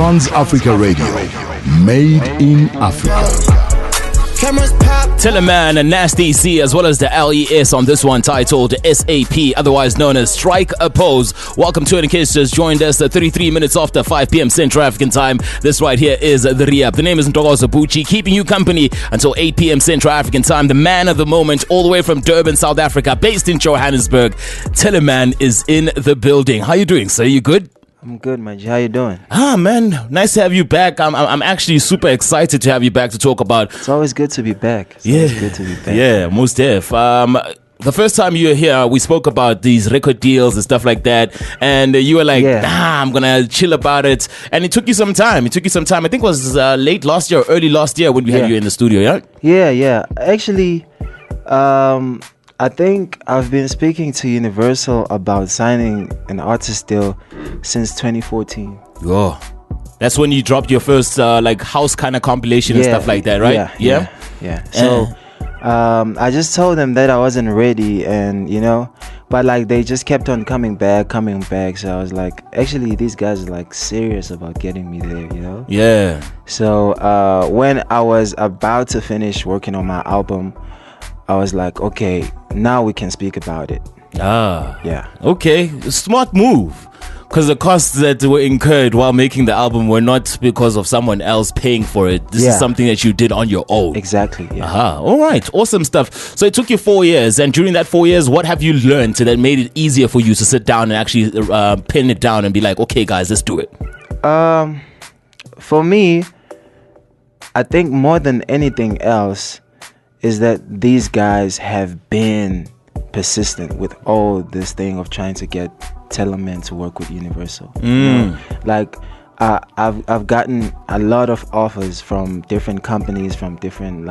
Trans Africa Radio, made in Africa. Tellaman and Nasty C, as well as the LES on this one, titled SAP, otherwise known as Strike a Pose. Welcome to it in case you just joined us 33 minutes after 5 p.m. Central African time. This right here is the Re-Up. The name is Ntokozo Botjie, keeping you company until 8 p.m. Central African time. The man of the moment, all the way from Durban, South Africa, based in Johannesburg. Tellaman is in the building. How you doing, sir? You good? I'm good, man. How you doing? Man, nice to have you back. I'm actually super excited to have you back to talk about. It's always good to be back. Always good to be back. Yeah, most def. The first time you were here, we spoke about these record deals and stuff like that, and you were like, I'm gonna chill about it. And it took you some time. I think it was late last year or early last year when we had you in the studio, yeah? Yeah. Actually, I think I've been speaking to Universal about signing an artist deal since 2014. Oh, that's when you dropped your first house kind of compilation and stuff like that, right? Yeah. So I just told them that I wasn't ready, and but they just kept on coming back. So I was like, actually, these guys are serious about getting me there, Yeah. So when I was about to finish working on my album, I was like, okay, now we can speak about it. Yeah. Okay, smart move. Because the costs that were incurred while making the album were not because of someone else paying for it. This is something that you did on your own. Exactly. Yeah. All right. Awesome stuff. So it took you 4 years. And during that 4 years, what have you learned that made it easier for you to sit down and actually pin it down and be like, okay, guys, let's do it? For me, I think more than anything else is that these guys have been persistent with all this thing of trying to get Tellaman to work with Universal. I've gotten a lot of offers from different companies, from different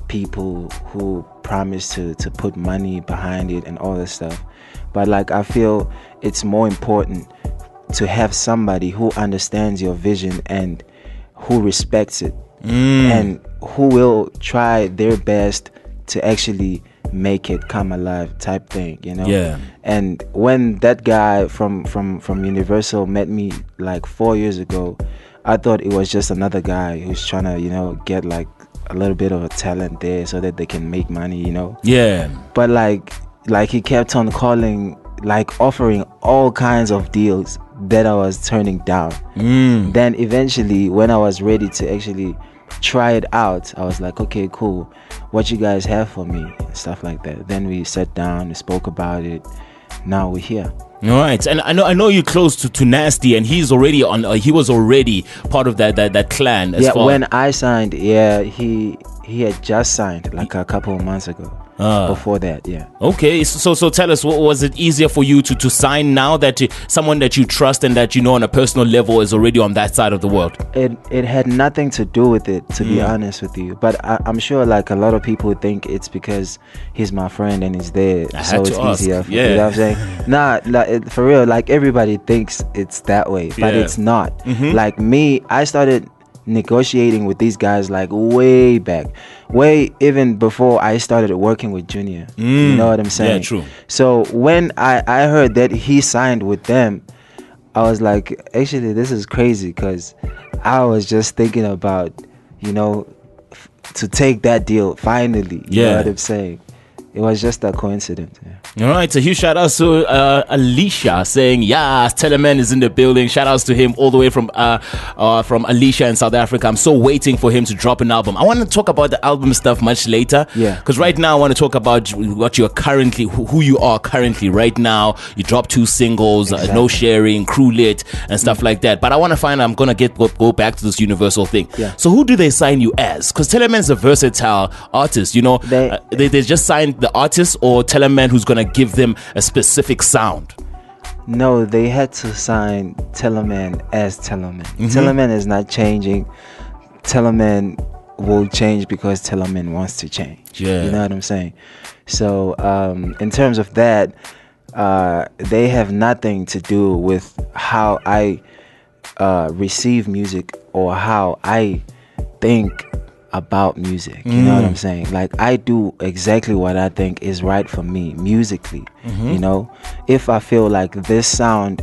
people who promise to put money behind it and all this stuff. But I feel it's more important to have somebody who understands your vision and who respects it. And who will try their best to actually make it come alive type thing, Yeah. And when that guy from Universal met me 4 years ago, I thought it was just another guy who's trying to get a little bit of a talent there so that they can make money, Yeah. But he kept on calling, offering all kinds of deals that I was turning down. Then eventually, when I was ready to actually try it out, I was like, okay, cool, what you guys have for me and stuff like that. Then we sat down, we spoke about it. Now we're here. All right, and I know you're close to Nasty, and he's already on. He was already part of that clan. When I signed, he had just signed a couple of months ago. Before that, yeah. Okay, so tell us, was it easier for you to sign now that someone that you trust and that on a personal level is already on that side of the world? It had nothing to do with it, to be honest with you. But I'm sure a lot of people think it's because he's my friend and he's there, so it's easier. You know what I'm saying? Nah, for real, everybody thinks it's that way, but it's not. Me, I started negotiating with these guys way back, way even before I started working with Junior. You know what I'm saying? Yeah, true. So when I heard that he signed with them, I was like, actually, this is crazy, because I was just thinking about to take that deal finally. You know what I'm saying? It was just a coincidence. All right, so huge shout outs to Alicia saying, Tellaman is in the building. Shout outs to him all the way from Alicia in South Africa. I'm so waiting for him to drop an album. I want to talk about the album stuff much later. Yeah. Because right now I want to talk about what you're currently, who you are currently right now. You dropped 2 singles, No Sharing, Crew Lit, and stuff like that. But I want to I'm going to go back to this Universal thing. Yeah. So who do they sign you as? Because Tellaman's a versatile artist, They just signed the artist, or Tellaman who's going to give them a specific sound? No, they had to sign Tellaman as Tellaman. Tellaman is not changing. Tellaman will change because Tellaman wants to change. Yeah. You know what I'm saying? So in terms of that, they have nothing to do with how I receive music or how I think about music. You know what I'm saying? I do exactly what I think is right for me musically. If I feel like this sound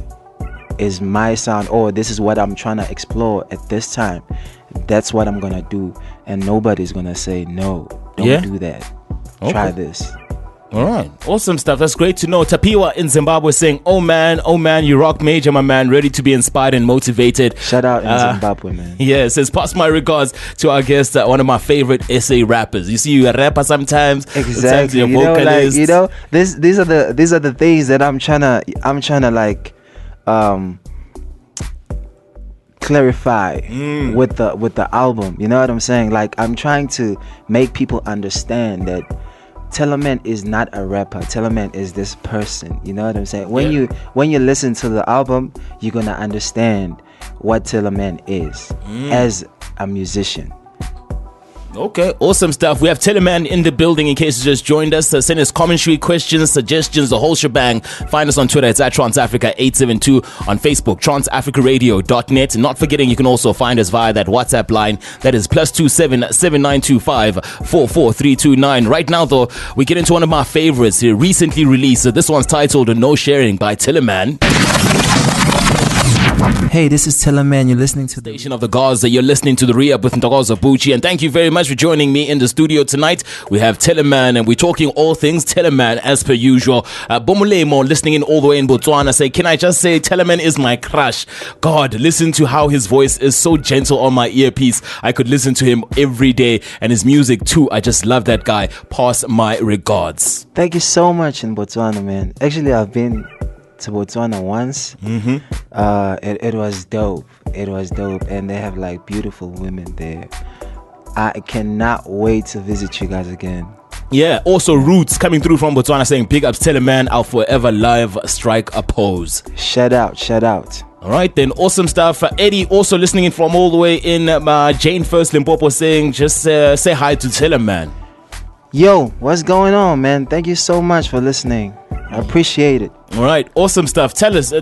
is my sound, or this is what I'm trying to explore at this time, that's what I'm gonna do, and nobody's gonna say no, don't do that. Try this. All right, awesome stuff. That's great to know. Tapiwa in Zimbabwe saying, oh man, you rock major, my man, ready to be inspired and motivated. Shout out in Zimbabwe, man. Yeah, says, pass my regards to our guest, one of my favorite SA rappers. You see, you're a rapper sometimes. Exactly. Sometimes you're a vocalist. These are the things that I'm trying to like clarify with the album. You know what I'm saying? Like, I'm trying to make people understand that Tellaman is not a rapper. Tellaman is this person. You know what I'm saying? When you listen to the album, you're gonna understand what Tellaman is as a musician. Okay, awesome stuff. We have Tellaman in the building in case you just joined us. Send us commentary, questions, suggestions, the whole shebang. Find us on Twitter. It's at TransAfrica872. On Facebook, transafricaradio.net. Not forgetting, you can also find us via that WhatsApp line. That is +27 7925 44329. Right now, though, we get into one of my favorites here, recently released. So this one's titled No Sharing by Tellaman. Hey, this is Tellaman. You're listening to the Station of the Gaza. You're listening to the Re-Up with Ntokozo Botjie, and thank you very much for joining me in the studio tonight. We have Tellaman, and we're talking all things Tellaman as per usual. Bomulemo listening in all the way in Botswana say, can I just say Tellaman is my crush? God, listen to how his voice is so gentle on my earpiece. I could listen to him every day, and his music too. I just love that guy. Pass my regards. Thank you so much in Botswana, man. Actually, I've been to Botswana once. It was dope. It was dope, and they have like beautiful women there. I cannot wait to visit you guys again. Yeah, also Roots coming through from Botswana saying big ups Tellaman, I'll forever live strike a pose. Shout out. All right then, awesome stuff. Eddie also listening in from all the way in Jane First Limpopo saying just say hi to Tellaman. Yo, what's going on, man? Thank you so much for listening. I appreciate it. All right, awesome stuff. Tell us.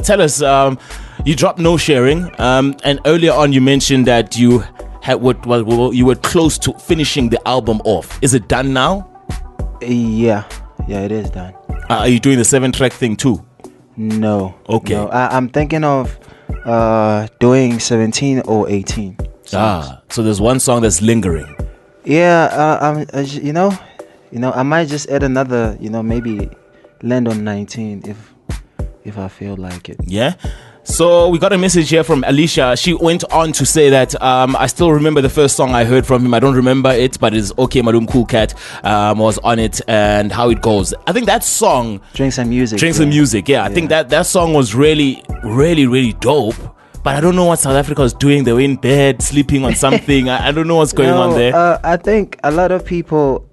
You dropped No Sharing, and earlier on you mentioned that you had you were close to finishing the album off. Is it done now? Yeah, it is done. Are you doing the 7-track thing too? No. Okay. No, I'm thinking of doing 17 or 18 songs. So there's one song that's lingering. Yeah, I might just add another. Maybe land on 19 if I feel like it. Yeah. So we got a message here from Alicia. She went on to say that I still remember the first song I heard from him. I don't remember it, but it's Okay Malum Cool Cat was on it, and how it goes. I think that song, Drink Some Music. Yeah, I think that song was really, really, really dope. But I don't know what South Africa is doing. They were in bed, sleeping on something. I don't know what's going on there. I think a lot of people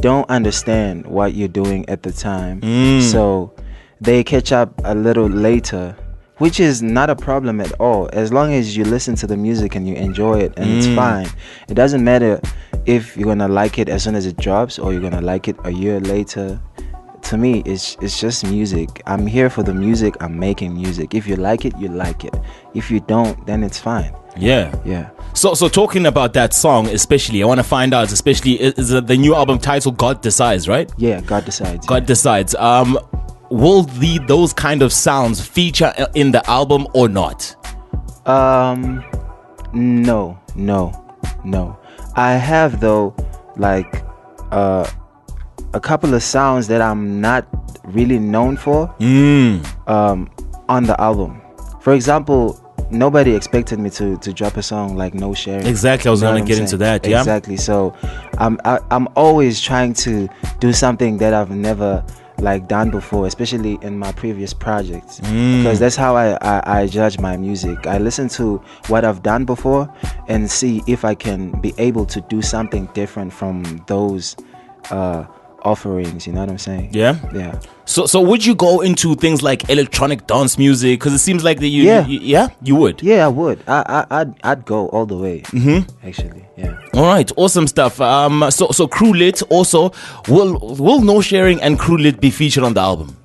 don't understand what you're doing at the time. So they catch up a little later, which is not a problem at all. As long as you listen to the music and you enjoy it, and it's fine. It doesn't matter if you're going to like it as soon as it drops or you're going to like it a year later. To me, it's just music. I'm here for the music. I'm making music. If you like it, you like it. If you don't, then it's fine. Yeah. So talking about that song, especially, I want to find out, especially, is the new album title God Decides, right? Yeah, God Decides. God Decides. Will those kind of sounds feature in the album or not? No. I have though, like a couple of sounds that I'm not really known for on the album. For example, nobody expected me to drop a song like No Sharing. Exactly, I was going to get into that. Yeah, exactly. So I'm always trying to do something that I've never like done before, especially in my previous projects, because that's how I judge my music. I listen to what I've done before and see if I can be able to do something different from those offerings. You know what I'm saying? Yeah. So would you go into things like electronic dance music? Because it seems like you would. Yeah, I would. I'd go all the way. Actually, yeah. All right, awesome stuff. So Crew Lit also will No Sharing and Crew Lit be featured on the album?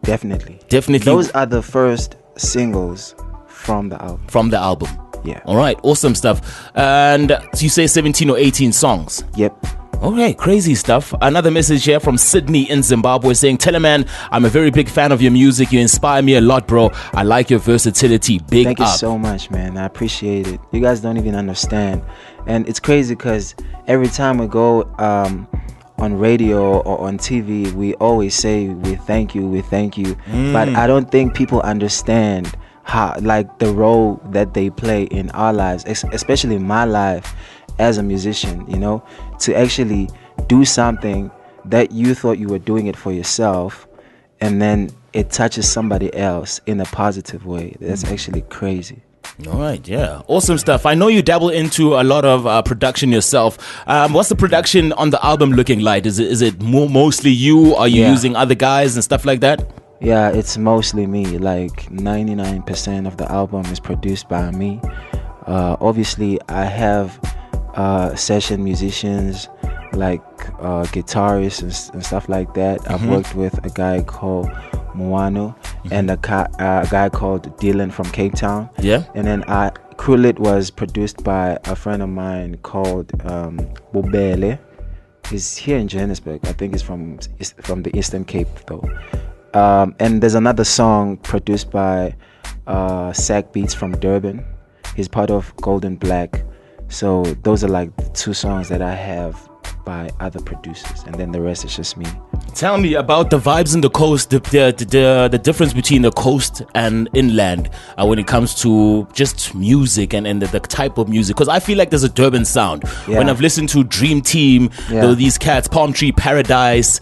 Definitely. Those are the first singles from the album. Yeah. All right, awesome stuff. And you say 17 or 18 songs? Yep. Okay, crazy stuff. Another message here from Sydney in Zimbabwe saying, Tellaman, I'm a very big fan of your music. You inspire me a lot, bro. I like your versatility. Big Thank up. you so much, man. I appreciate it. You guys don't even understand. And it's crazy because every time we go on radio or on TV, we always say, we thank you. But I don't think people understand how, like, the role that they play in our lives, especially my life as a musician, you know, to actually do something that you thought you were doing it for yourself, and then it touches somebody else in a positive way. That's actually crazy. All right, yeah. Awesome stuff. I know you dabble into a lot of production yourself. What's the production on the album looking like? Is it mostly you? Are you using other guys and stuff like that? Yeah, it's mostly me. Like 99% of the album is produced by me. Obviously, I have session musicians like guitarists and stuff like that. I've worked with a guy called Moano and a guy called Dylan from Cape Town. Yeah. And then Crulit was produced by a friend of mine called Bubele. He's here in Johannesburg. I think he's from the Eastern Cape though. And there's another song produced by Sack Beats from Durban. He's part of Golden Black. So those are like the two songs that I have by other producers, and then the rest is just me. Tell me about the vibes in the coast, the difference between the coast and inland when it comes to just music and the type of music. Because I feel like there's a Durban sound. Yeah. When I've listened to Dream Team, these cats, Palm Tree Paradise,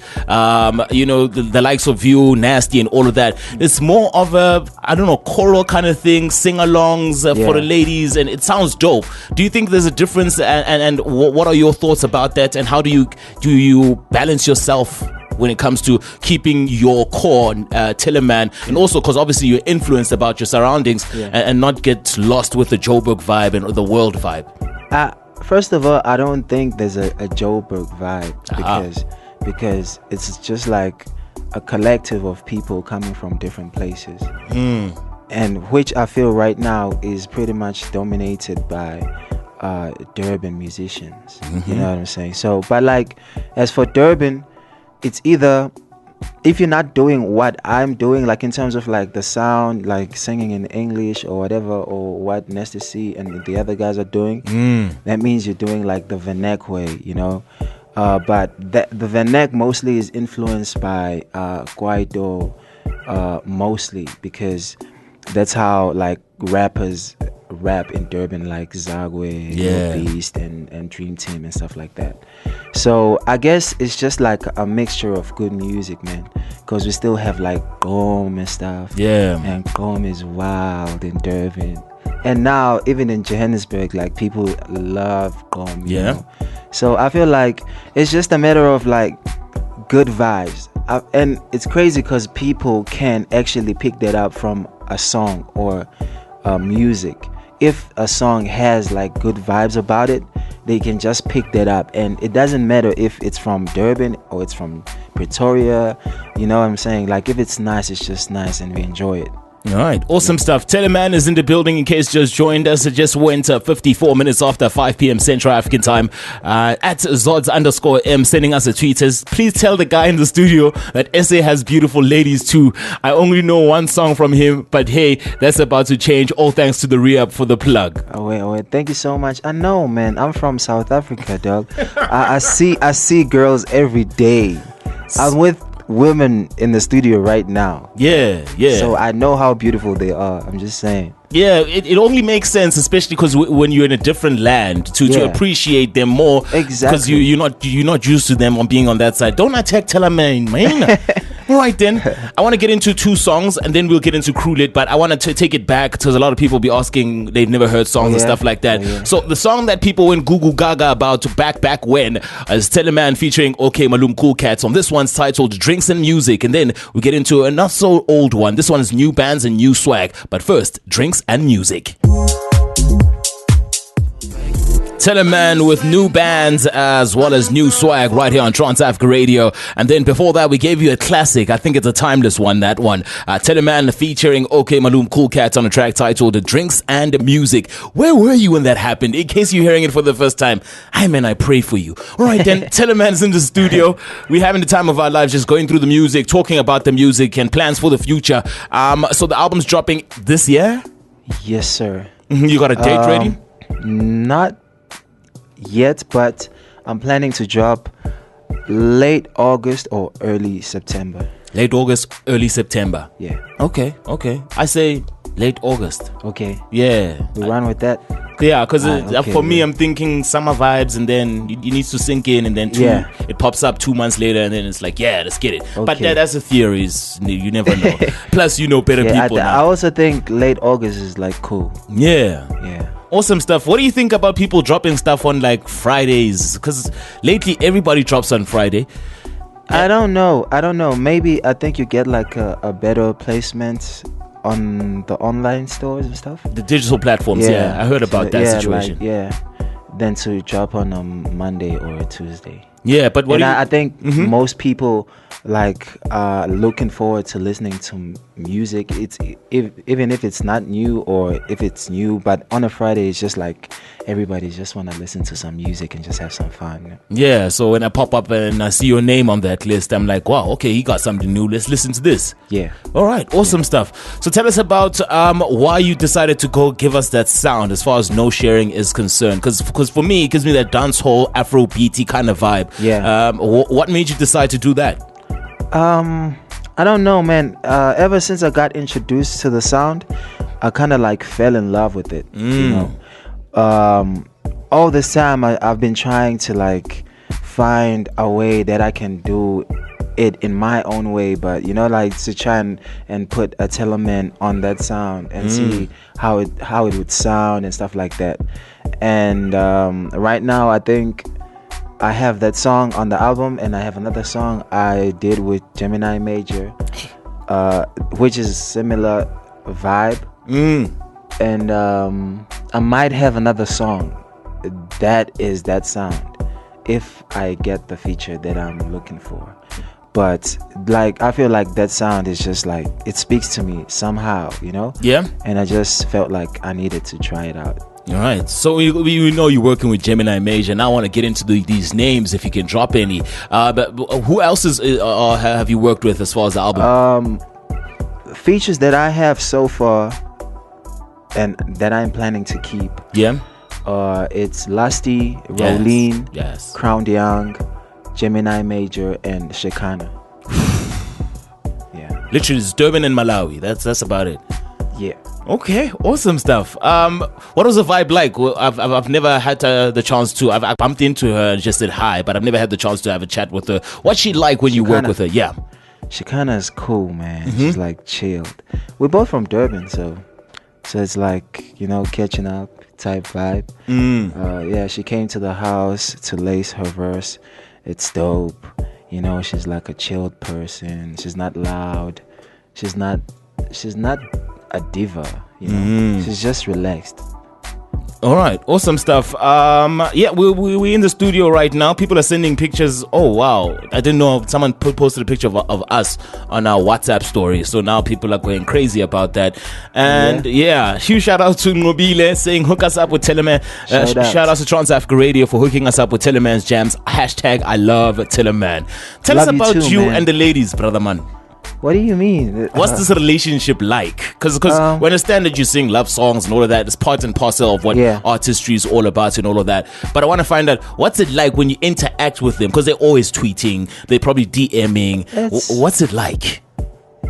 you know, the likes of You, Nasty, and all of that. It's more of a, I don't know, choral kind of thing, sing-alongs for the ladies, and it sounds dope. Do you think there's a difference, and what are your thoughts about that, and how do you balance yourself when it comes to keeping your core Tellaman, and also because obviously you're influenced about your surroundings, and not get lost with the Joburg vibe and the world vibe? First of all, I don't think there's a Joburg vibe because it's just like a collective of people coming from different places, and which I feel right now is pretty much dominated by Durban musicians. You know what I'm saying? So, but like, as for Durban, it's either, if you're not doing what I'm doing, like in terms of like the sound, like singing in English or whatever, or what Nestor C and the other guys are doing, that means you're doing like the Vanek way, you know. But the Vanek mostly is influenced by Kwaito, mostly because that's how like rappers rap in Durban, like Zagwe, Beast, and Dream Team and stuff like that. So I guess it's just like a mixture of good music, man, because we still have like Gqom and stuff. Yeah. And Gqom is wild in Durban. And now even in Johannesburg, like people love Gqom, you know? So I feel like it's just a matter of like good vibes. And it's crazy because people can actually pick that up from a song or music. If a song has like good vibes about it, they can just pick that up, and it doesn't matter if it's from Durban or it's from Pretoria. You know what I'm saying? Like, if it's nice, it's just nice, and we enjoy it. All right, awesome stuff. Tellaman is in the building in case just joined us. It just went 54 minutes after 5 p.m. Central African time. At Zods_M sending us a tweet says, please tell the guy in the studio that SA has beautiful ladies too. I only know one song from him, but hey, that's about to change. All thanks to the re-up for the plug. Oh wait, thank you so much. I know, man. I'm from South Africa, dog. I see girls every day. I'm with women in the studio right now. Yeah. So I know how beautiful they are. I'm just saying. Yeah, it only makes sense, especially because when you're in a different land, to appreciate them more. Exactly. Because you're not used to them on being on that side. Don't attack Tellaman, man. All right, then. I want to get into two songs, and then we'll get into Crulit. But I want to take it back because a lot of people be asking, they've never heard songs and stuff like that. So the song that people went Goo Gaga about back when is Tellaman featuring OK Malum Cool Cats. On this one's titled Drinks and Music, and then we get into a not so old one. This one's New Bands and New Swag. But first, Drinks and Music. Tellaman with new bands as well as new swag right here on Trans Africa Radio. And then before that, we gave you a classic. I think it's a timeless one, that one. Tellaman featuring OK Malum Cool Cats on a track titled Drinks and Music. Where were you when that happened? In case you're hearing it for the first time, I pray for you. All right, then, Tellaman's in the studio. We're having the time of our lives, just going through the music, talking about the music and plans for the future. So the album's dropping this year? Yes, sir. You got a date ready? Not yet, but I'm planning to drop late August or early September. Late August, early September. Yeah. Okay. I say late August. Okay. Yeah. We run with that. Yeah, because okay, for me, yeah. I'm thinking summer vibes, and then it needs to sink in, and then it pops up 2 months later, and then it's like, yeah, let's get it. Okay. But that's a theory. You never know. Plus, you know better people I now. also think late August is like cool. Yeah. Awesome stuff. What do you think about people dropping stuff on like Fridays? Because lately, everybody drops on Friday. I don't know. Maybe I think you get like a better placement on the online stores and stuff. The digital platforms, yeah. I heard about that situation. Than to drop on a Monday or a Tuesday. Yeah, but I think most people like are looking forward to listening to music. It's even if it's not new or if it's new, but on a Friday it's just like everybody just want to listen to some music and just have some fun. Yeah, so when I pop up and I see your name on that list, I'm like, wow, okay, he got something new. Let's listen to this. Yeah. All right, awesome stuff. So tell us about why you decided to go give us that sound as far as No Sharing is concerned. Because for me, it gives me that dancehall, Afro-beaty kind of vibe. Yeah. What made you decide to do that? I don't know, man. Ever since I got introduced to the sound, I kind of like fell in love with it. You know, all this time I've been trying to like find a way that I can do it in my own way, but you know, like to try and put a Tellaman on that sound and see how it would sound and stuff like that. And right now, I think I have that song on the album, and I have another song I did with Gemini Major, which is similar vibe. And I might have another song that is that sound if I get the feature that I'm looking for. But like I feel like that sound is just like it speaks to me somehow, you know? Yeah. And I just felt like I needed to try it out. All right, so we know you're working with Gemini Major. Now I want to get into these names, if you can drop any. But who else have you worked with as far as the album? Features that I have so far and that I'm planning to keep. Yeah. It's Lusty, Rolene, yes. Crown Young, Gemini Major, and Shekana. Yeah. Literally, it's Durban and Malawi. That's about it. Yeah. Okay, awesome stuff. What was the vibe like? Well, I've never had the chance to. I've bumped into her and just said hi, but I've never had the chance to have a chat with her. What's she like when you work with her? Yeah. Shekana is cool, man. She's like chilled. We're both from Durban, so it's like, you know, catching up type vibe. Yeah, she came to the house to lace her verse. It's dope. You know, she's like a chilled person. She's not loud. She's not a diva, you know. She's just relaxed. All right, awesome stuff. Yeah, we're in the studio right now. People are sending pictures. Oh wow, I didn't know someone posted a picture of us on our WhatsApp story. So now people are going crazy about that. And yeah, huge shout out to Ngobile saying hook us up with Tellaman. Shout out to Trans Africa Radio for hooking us up with Tellaman's jams. Hashtag I love Tellaman. Tell us about you and the ladies, brother man. What do you mean? What's this relationship like? Because we understand that you sing love songs and all of that. It's part and parcel of what artistry is all about and all of that. But I want to find out, what's it like when you interact with them? Because they're always tweeting. They're probably DMing. What's it like?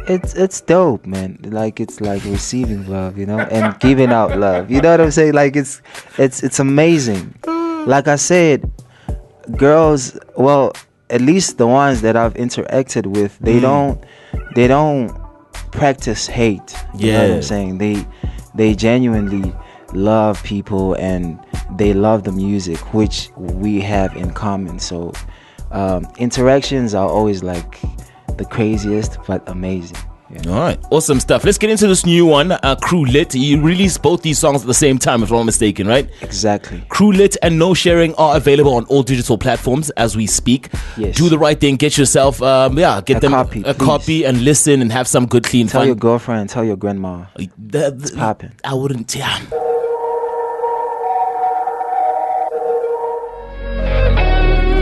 It's dope, man. Like, it's like receiving love, you know, and giving out love. You know what I'm saying? Like, it's amazing. Like I said, girls, well, at least the ones that I've interacted with, they don't practice hate. You know what I'm saying? They genuinely love people and they love the music, which we have in common. So interactions are always like the craziest but amazing. Yeah. All right, awesome stuff. Let's get into this new one, Crew Lit. You released both these songs at the same time, if I'm not mistaken, right? Exactly. Crew Lit and No Sharing are available on all digital platforms as we speak. Yes. Do the right thing. Get yourself, get them a copy and listen and have some good, clean Tell fun. your girlfriend, tell your grandma. It's popping. I wouldn't. Yeah.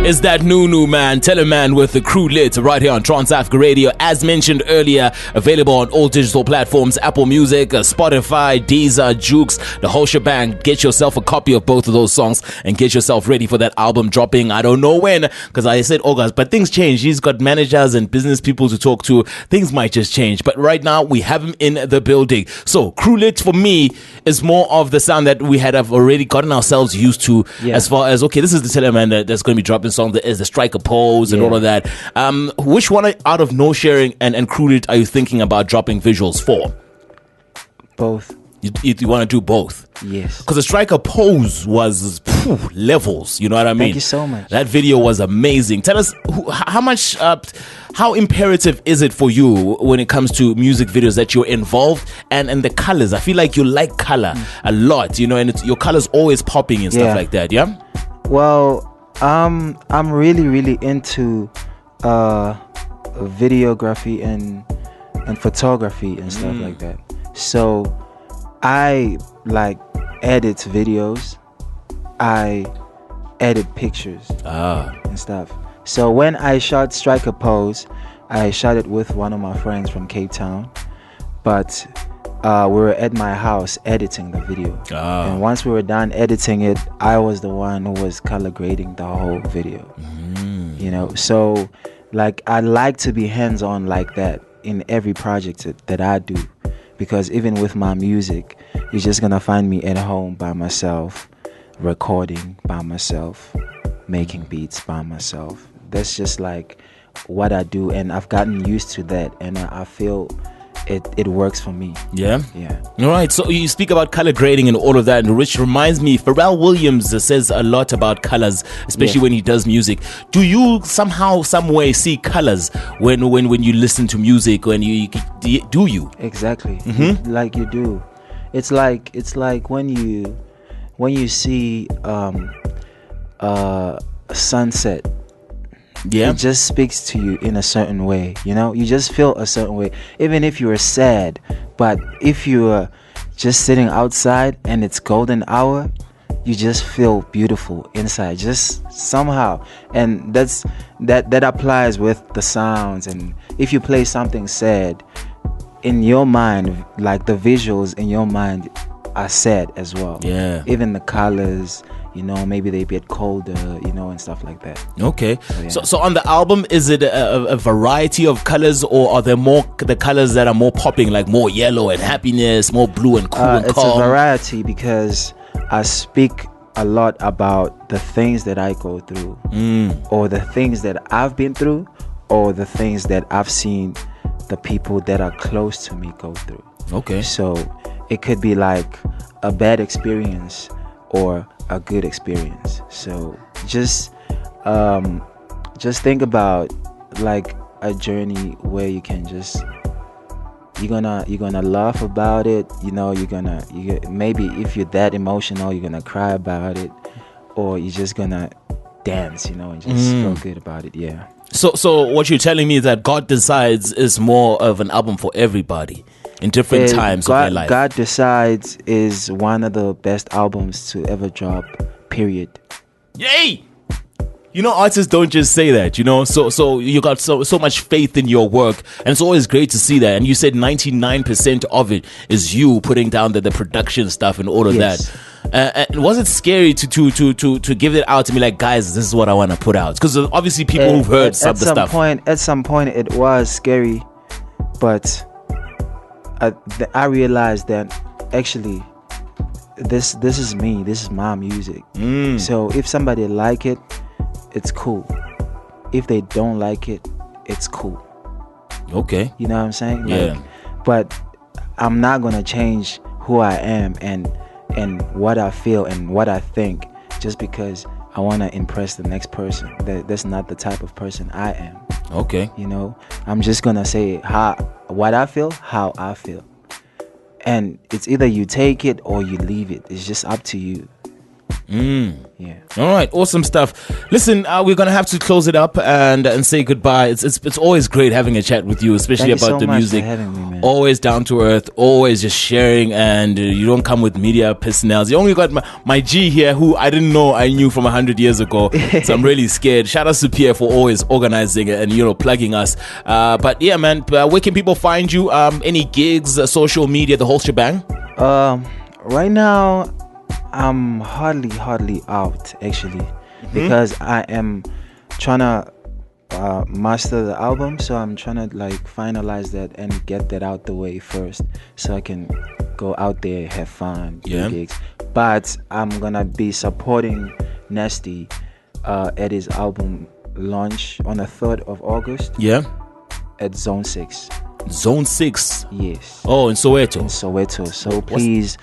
Is that Nunu, man? Tellaman with the Crew Lit right here on Trans Africa Radio. As mentioned earlier, available on all digital platforms, Apple Music, Spotify, Deezer, Jukes, the whole shebang. Get yourself a copy of both of those songs and get yourself ready for that album dropping. I don't know when, because I said August, but things change. He's got managers and business people to talk to. Things might just change, but right now we have him in the building. So Crew Lit for me is more of the sound that we have already gotten ourselves used to, as far as, okay, this is the Tellaman that's going to be dropping song. There is the striker pose and all of that. Which one out of No Sharing and Crew Lit are you thinking about dropping visuals for? Both. You want to do both? Yes. Because the striker pose was levels. You know what I mean? Thank you so much. That video was amazing. Tell us how imperative is it for you when it comes to music videos that you're involved and the colors? I feel like you like color a lot, you know, and your colors always popping and stuff like that. Yeah. Well, I'm really into videography and photography and stuff like that. So I like edit videos, I edit pictures and stuff. So when I shot Striker Pose, I shot it with one of my friends from Cape Town, but we were at my house editing the video. And once we were done editing it, I was the one who was color grading the whole video. You know, so like I like to be hands-on like that in every project that I do, because even with my music, you're just gonna find me at home by myself, recording by myself, making beats by myself. That's just like what I do, and I've gotten used to that, and I feel it works for me. Yeah. All right. So you speak about color grading and all of that, and which reminds me, Pharrell Williams says a lot about colors, especially when he does music. Do you somehow, some way see colors when you listen to music? When do you? Exactly. Like you do. It's like when you see a sunset. Yeah. It just speaks to you in a certain way, you know? You just feel a certain way, even if you are sad. But if you are just sitting outside and it's golden hour, you just feel beautiful inside, just somehow. And that applies with the sounds. And if you play something sad, in your mind, like the visuals in your mind are sad as well. Yeah. Even the colors, you know, maybe they get colder, you know, and stuff like that. Okay. So on the album, is it a variety of colors, or are there more the colors that are more popping, like more yellow and happiness, more blue and cool and calm? It's a variety, because I speak a lot about the things that I go through, or the things that I've been through, or the things that I've seen the people that are close to me go through. Okay. So it could be like a bad experience or a good experience. So just think about like a journey where you can just you're gonna laugh about it, you know, maybe if you're that emotional, you're gonna cry about it, or you're just gonna dance, you know, and just feel good about it. Yeah. So what you're telling me is that God Decides is more of an album for everybody in different times of their life. God Decides is one of the best albums to ever drop, period. Yay! You know, artists don't just say that, you know, so you got so much faith in your work, and it's always great to see that. And you said 99% of it is you putting down the production stuff and all of that. And was it scary to give it out to me, like, guys, this is what I want to put out? Because obviously people who've heard some of the stuff. At some point it was scary, but I realized that actually this is me, this is my music. So if somebody like it, it's cool. If they don't like it, it's cool. Okay. You know what I'm saying? Yeah. But I'm not gonna change who I am and what I feel and what I think just because I want to impress the next person. That's not the type of person I am. Okay. You know, I'm just gonna say how what I feel, how I feel. And it's either you take it or you leave it. It's just up to you. Yeah. All right, awesome stuff. Listen, we're gonna have to close it up and say goodbye. It's always great having a chat with you, especially Thank you about so the much music. for having me, man. Always down to earth, always just sharing, and you don't come with media personnel. You only got my G here, who I didn't know I knew from 100 years ago. So I'm really scared. Shout out to Pierre for always organizing and plugging us. But yeah, man, where can people find you? Any gigs, social media, the whole shebang? Right now, I'm hardly out actually, because I am trying to master the album, so I'm trying to like finalize that and get that out the way first, so I can go out there, have fun, do gigs. But I'm gonna be supporting Nasty at his album launch on the 3rd of August. Yeah. At Zone 6. Zone 6. Yes. Oh, in Soweto. In Soweto. So please,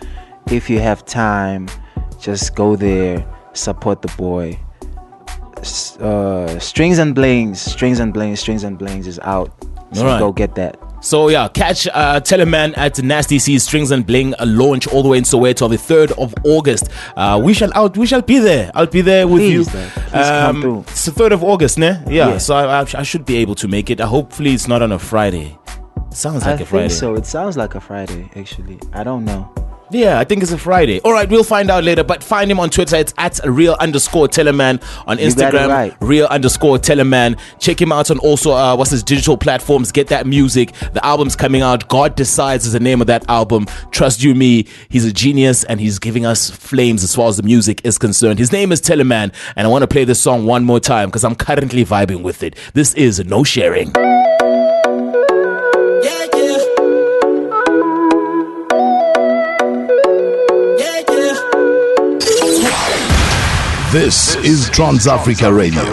if you have time, just go there, support the boy. Strings and Blings is out. So right. Go get that. So yeah, catch Tellaman at Nasty C's Strings and Bling, a launch all the way in Soweto on the 3rd of August. We shall be there. I'll be there with you. Please come through. It's the 3rd of August, ne? Yeah. So I should be able to make it. Hopefully it's not on a Friday. Sounds like a Friday. I think so. It sounds like a Friday, actually. I don't know. Yeah, I think it's a Friday. All right, we'll find out later. But find him on Twitter. It's at @real_Tellaman. On Instagram, right. real_Tellaman. Check him out on also what's his digital platforms. Get that music. The album's coming out. God Decides is the name of that album. Trust you me, he's a genius and he's giving us flames as far as the music is concerned. His name is Tellaman, and I want to play this song one more time because I'm currently vibing with it. This is No Sharing. This is Trans Africa Radio.